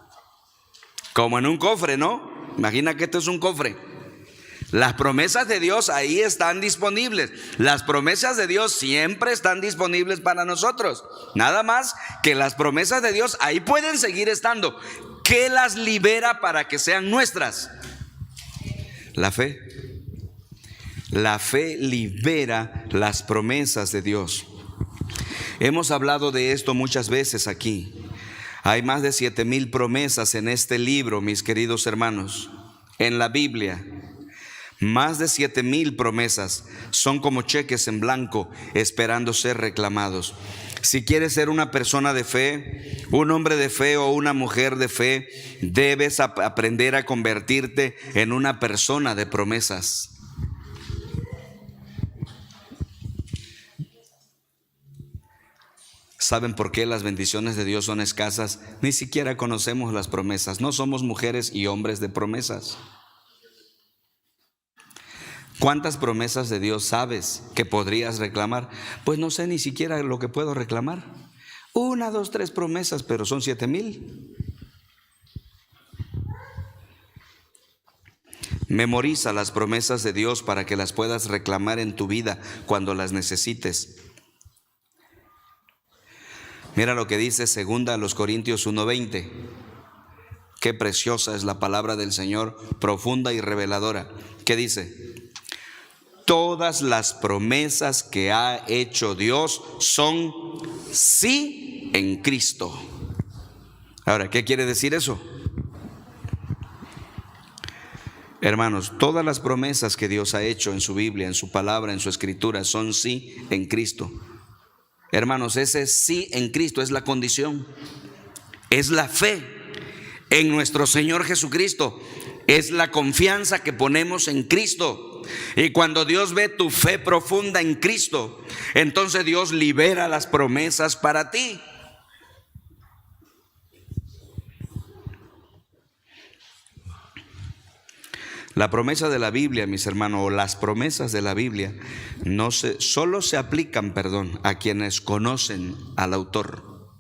Como en un cofre, ¿no? Imagina que esto es un cofre. Las promesas de Dios ahí están disponibles. Las promesas de Dios siempre están disponibles para nosotros. Nada más que las promesas de Dios ahí pueden seguir estando. ¿Qué las libera para que sean nuestras? La fe. La fe libera las promesas de Dios. Hemos hablado de esto muchas veces aquí. Hay más de 7,000 promesas en este libro, mis queridos hermanos, en la Biblia. Más de 7,000 promesas son como cheques en blanco esperando ser reclamados. Si quieres ser una persona de fe, un hombre de fe o una mujer de fe, debes aprender a convertirte en una persona de promesas. ¿Saben por qué las bendiciones de Dios son escasas? Ni siquiera conocemos las promesas. No somos mujeres y hombres de promesas. ¿Cuántas promesas de Dios sabes que podrías reclamar? Pues no sé ni siquiera lo que puedo reclamar. 1, 2, 3 promesas, pero son 7,000. Memoriza las promesas de Dios para que las puedas reclamar en tu vida cuando las necesites. Mira lo que dice 2 Corintios 1:20. Qué preciosa es la palabra del Señor, profunda y reveladora. ¿Qué dice? Todas las promesas que ha hecho Dios son sí en Cristo. Ahora, ¿qué quiere decir eso? Hermanos, todas las promesas que Dios ha hecho en su Biblia, en su palabra, en su escritura, son sí en Cristo. Hermanos, ese sí en Cristo es la condición, es la fe en nuestro Señor Jesucristo, es la confianza que ponemos en Cristo. Y cuando Dios ve tu fe profunda en Cristo, entonces Dios libera las promesas para ti. La promesa de la Biblia, mis hermanos, o las promesas de la Biblia, solo se aplican, a quienes conocen al autor,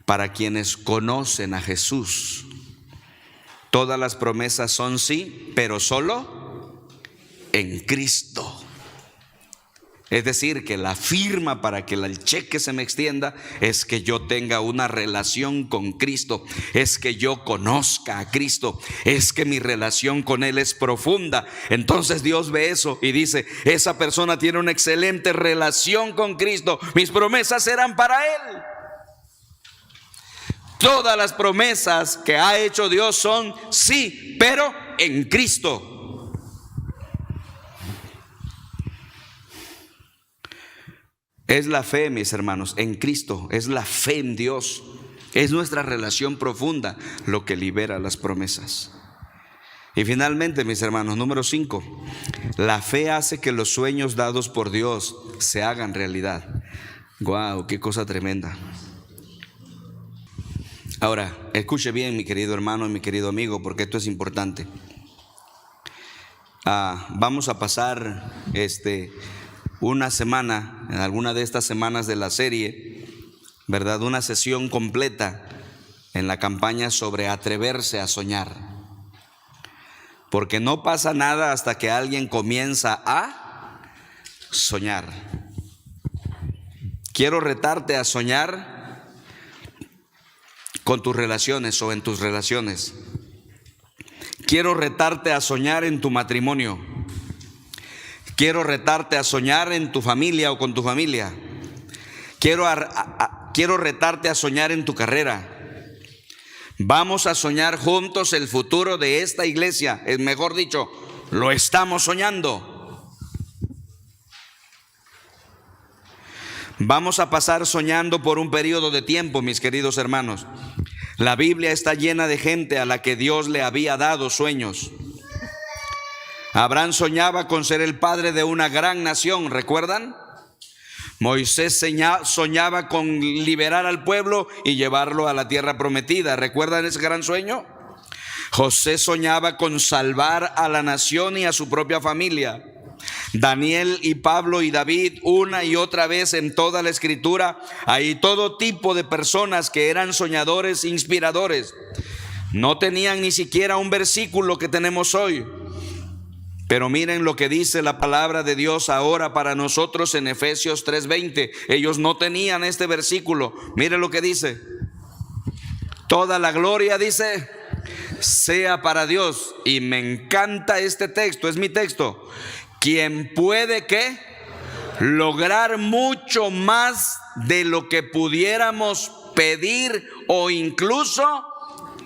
para quienes conocen a Jesús. Todas las promesas son sí, pero solo en Cristo. Es decir, que la firma para que el cheque se me extienda es que yo tenga una relación con Cristo, es que yo conozca a Cristo, es que mi relación con Él es profunda. Entonces Dios ve eso y dice, esa persona tiene una excelente relación con Cristo, mis promesas serán para Él. Todas las promesas que ha hecho Dios son sí, pero en Cristo. Es la fe, mis hermanos, en Cristo, es la fe en Dios, es nuestra relación profunda lo que libera las promesas. Y finalmente, mis hermanos, número 5, la fe hace que los sueños dados por Dios se hagan realidad. ¡Guau! ¡Qué cosa tremenda! Ahora, escuche bien, mi querido hermano y mi querido amigo, porque esto es importante. Vamos a pasar una semana, en alguna de estas semanas de la serie, ¿verdad? Una sesión completa en la campaña sobre atreverse a soñar. porque no pasa nada hasta que alguien comienza a soñar. Quiero retarte a soñar con tus relaciones o en tus relaciones. Quiero retarte a soñar en tu matrimonio. Quiero retarte a soñar en tu familia o con tu familia. Quiero retarte a soñar en tu carrera. Vamos a soñar juntos el futuro de esta iglesia. Es mejor dicho, lo estamos soñando. Vamos a pasar soñando por un periodo de tiempo, mis queridos hermanos. La Biblia está llena de gente a la que Dios le había dado sueños. Abraham soñaba con ser el padre de una gran nación, ¿recuerdan? Moisés soñaba con liberar al pueblo y llevarlo a la tierra prometida. ¿Recuerdan ese gran sueño? José soñaba con salvar a la nación y a su propia familia. Daniel y Pablo y David, una y otra vez en toda la escritura, hay todo tipo de personas que eran soñadores, inspiradores. No tenían ni siquiera un versículo que tenemos hoy. Pero miren lo que dice la palabra de Dios ahora para nosotros en Efesios 3:20. Ellos no tenían este versículo. Miren lo que dice. Toda la gloria, dice, sea para Dios. Y me encanta este texto, es mi texto. Quien puede, ¿qué? Lograr mucho más de lo que pudiéramos pedir o incluso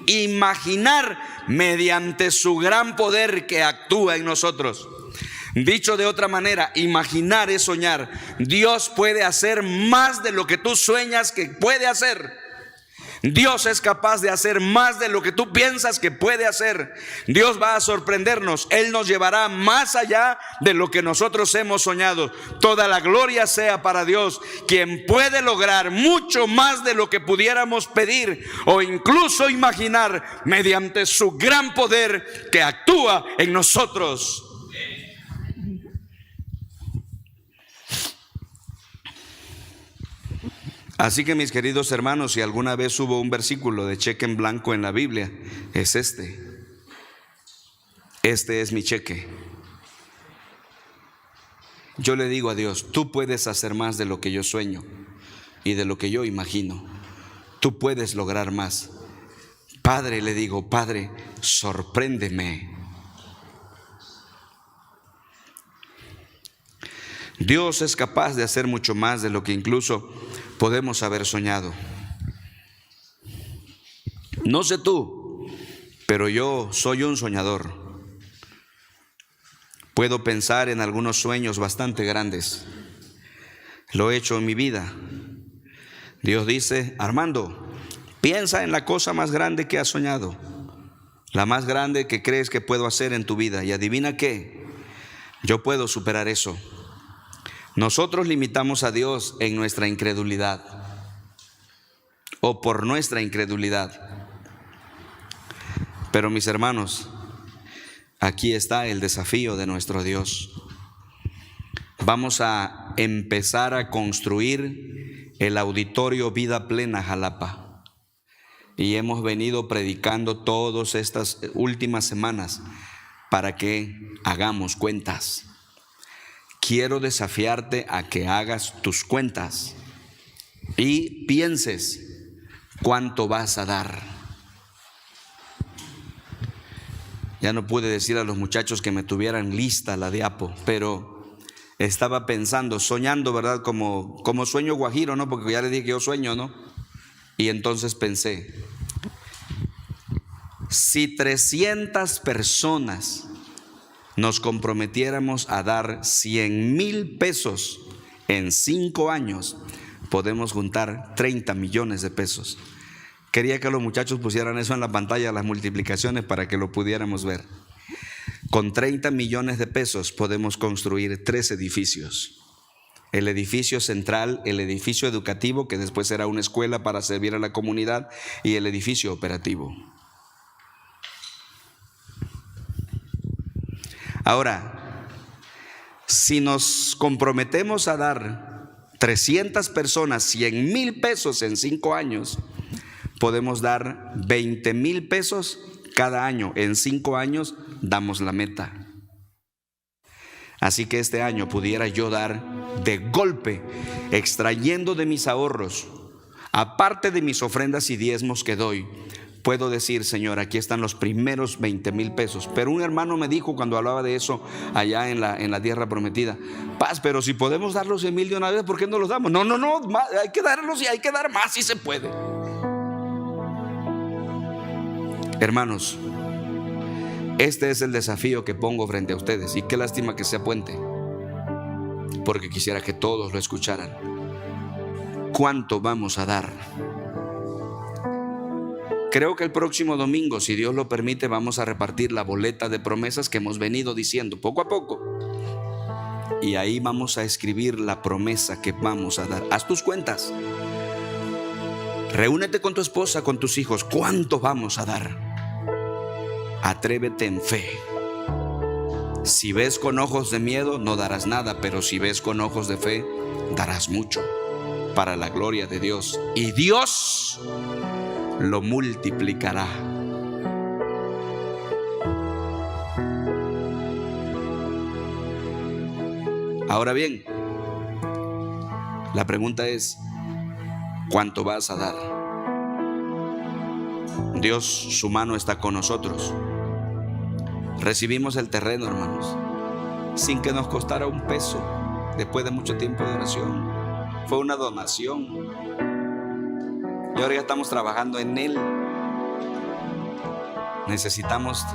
imaginar mediante su gran poder que actúa en nosotros. Dicho de otra manera, imaginar es soñar. Dios puede hacer más de lo que tú sueñas que puede hacer. Dios es capaz de hacer más de lo que tú piensas que puede hacer. Dios va a sorprendernos. Él nos llevará más allá de lo que nosotros hemos soñado. Toda la gloria sea para Dios, quien puede lograr mucho más de lo que pudiéramos pedir o incluso imaginar mediante su gran poder que actúa en nosotros. Así que mis queridos hermanos, si alguna vez hubo un versículo de cheque en blanco en la Biblia, es este. Este es mi cheque. Yo le digo a Dios, tú puedes hacer más de lo que yo sueño y de lo que yo imagino. Tú puedes lograr más. Padre, le digo, Padre, sorpréndeme. Dios es capaz de hacer mucho más de lo que incluso podemos haber soñado. No sé tú, pero yo soy un soñador. Puedo pensar en algunos sueños bastante grandes. Lo he hecho en mi vida. Dios dice, Armando, piensa en la cosa más grande que has soñado, la más grande que crees que puedo hacer en tu vida. Y adivina qué, yo puedo superar eso. Nosotros limitamos a Dios en nuestra incredulidad o por nuestra incredulidad. Pero mis hermanos, aquí está el desafío de nuestro Dios. Vamos a empezar a construir el auditorio Vida Plena Jalapa. Y hemos venido predicando todas estas últimas semanas para que hagamos cuentas. Quiero desafiarte a que hagas tus cuentas y pienses cuánto vas a dar. Ya no pude decir a los muchachos que me tuvieran lista la diapo, pero estaba pensando, soñando, ¿verdad? Como sueño guajiro, ¿no? Porque ya le dije que yo sueño, ¿no? Y entonces pensé, si 300 personas nos comprometiéramos a dar 100,000 pesos en 5 años, podemos juntar 30 millones de pesos. Quería que los muchachos pusieran eso en la pantalla, las multiplicaciones, para que lo pudiéramos ver. Con 30 millones de pesos podemos construir 3 edificios. El edificio central, el edificio educativo, que después será una escuela para servir a la comunidad, y el edificio operativo. Ahora, si nos comprometemos a dar 300 personas 100,000 pesos en 5 años, podemos dar 20,000 pesos cada año. En 5 años, damos la meta. Así que este año pudiera yo dar de golpe, extrayendo de mis ahorros, aparte de mis ofrendas y diezmos que doy, puedo decir: Señor, aquí están los primeros 20,000 pesos. Pero un hermano me dijo cuando hablaba de eso allá en la tierra prometida: Paz, pero si podemos dar los 100,000 de una vez, ¿por qué no los damos? No, hay que darlos y hay que dar más si se puede. Hermanos, este es el desafío que pongo frente a ustedes, y qué lástima que sea puente, porque quisiera que todos lo escucharan. ¿Cuánto vamos a dar? Creo que el próximo domingo, si Dios lo permite, vamos a repartir la boleta de promesas que hemos venido diciendo poco a poco. Y ahí vamos a escribir la promesa que vamos a dar. Haz tus cuentas. Reúnete con tu esposa, con tus hijos. ¿Cuánto vamos a dar? Atrévete en fe. Si ves con ojos de miedo, no darás nada, pero si ves con ojos de fe, darás mucho para la gloria de Dios. Y Dios lo multiplicará. Ahora bien, la pregunta es: ¿cuánto vas a dar? Dios, su mano está con nosotros. Recibimos el terreno, hermanos, sin que nos costara un peso. Después de mucho tiempo de oración, fue una donación. Y ahora ya estamos trabajando en él. Necesitamos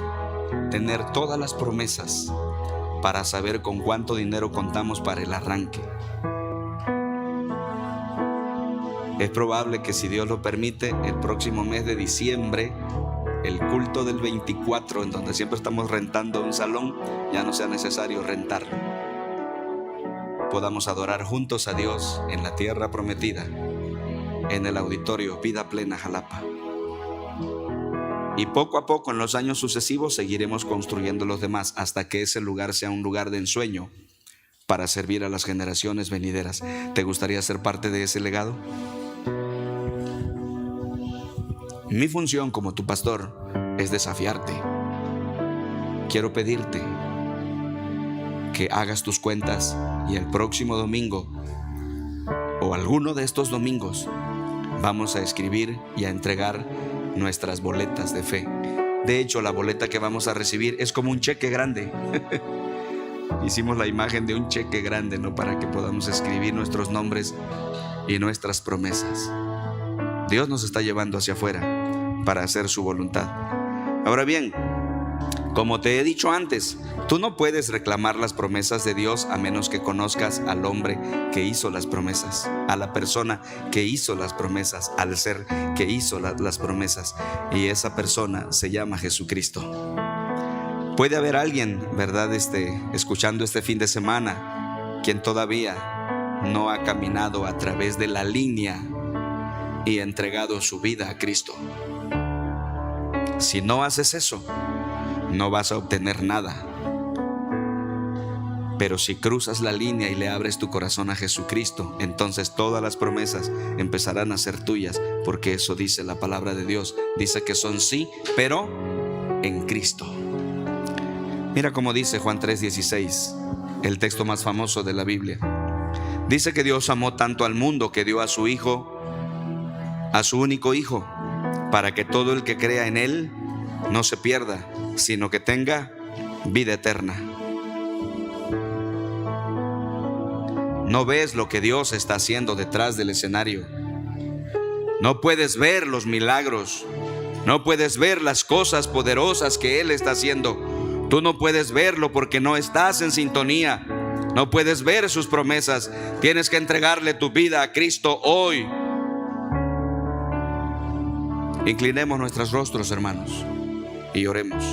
tener todas las promesas para saber con cuánto dinero contamos para el arranque. Es probable que, si Dios lo permite, el próximo mes de diciembre, el culto del 24, en donde siempre estamos rentando un salón, ya no sea necesario rentarlo. Podamos adorar juntos a Dios en la tierra prometida, en el auditorio Vida Plena Jalapa. Y poco a poco, en los años sucesivos, seguiremos construyendo los demás hasta que ese lugar sea un lugar de ensueño para servir a las generaciones venideras. ¿Te gustaría ser parte de ese legado? Mi función como tu pastor es desafiarte. Quiero pedirte que hagas tus cuentas y el próximo domingo, o alguno de estos domingos, vamos a escribir y a entregar nuestras boletas de fe. De hecho, la boleta que vamos a recibir es como un cheque grande. Hicimos la imagen de un cheque grande, ¿no? Para que podamos escribir nuestros nombres y nuestras promesas. Dios nos está llevando hacia afuera para hacer su voluntad. Ahora bien, como te he dicho antes, tú no puedes reclamar las promesas de Dios a menos que conozcas al hombre que hizo las promesas, a la persona que hizo las promesas, al ser que hizo las promesas. Y esa persona se llama Jesucristo. Puede haber alguien, ¿verdad?, escuchando este fin de semana, quien todavía no ha caminado a través de la línea y entregado su vida a Cristo. Si no haces eso, no vas a obtener nada. Pero si cruzas la línea y le abres tu corazón a Jesucristo, entonces todas las promesas empezarán a ser tuyas, porque eso dice la palabra de Dios. Dice que son sí, pero en Cristo. Mira cómo dice Juan 3:16, el texto más famoso de la Biblia. Dice que Dios amó tanto al mundo que dio a su Hijo, a su único Hijo, para que todo el que crea en Él no se pierda, sino que tenga vida eterna. No ves lo que Dios está haciendo detrás del escenario. No puedes ver los milagros. No puedes ver las cosas poderosas que Él está haciendo. Tú no puedes verlo porque no estás en sintonía. No puedes ver sus promesas. Tienes que entregarle tu vida a Cristo hoy. Inclinemos nuestros rostros, hermanos, y oremos.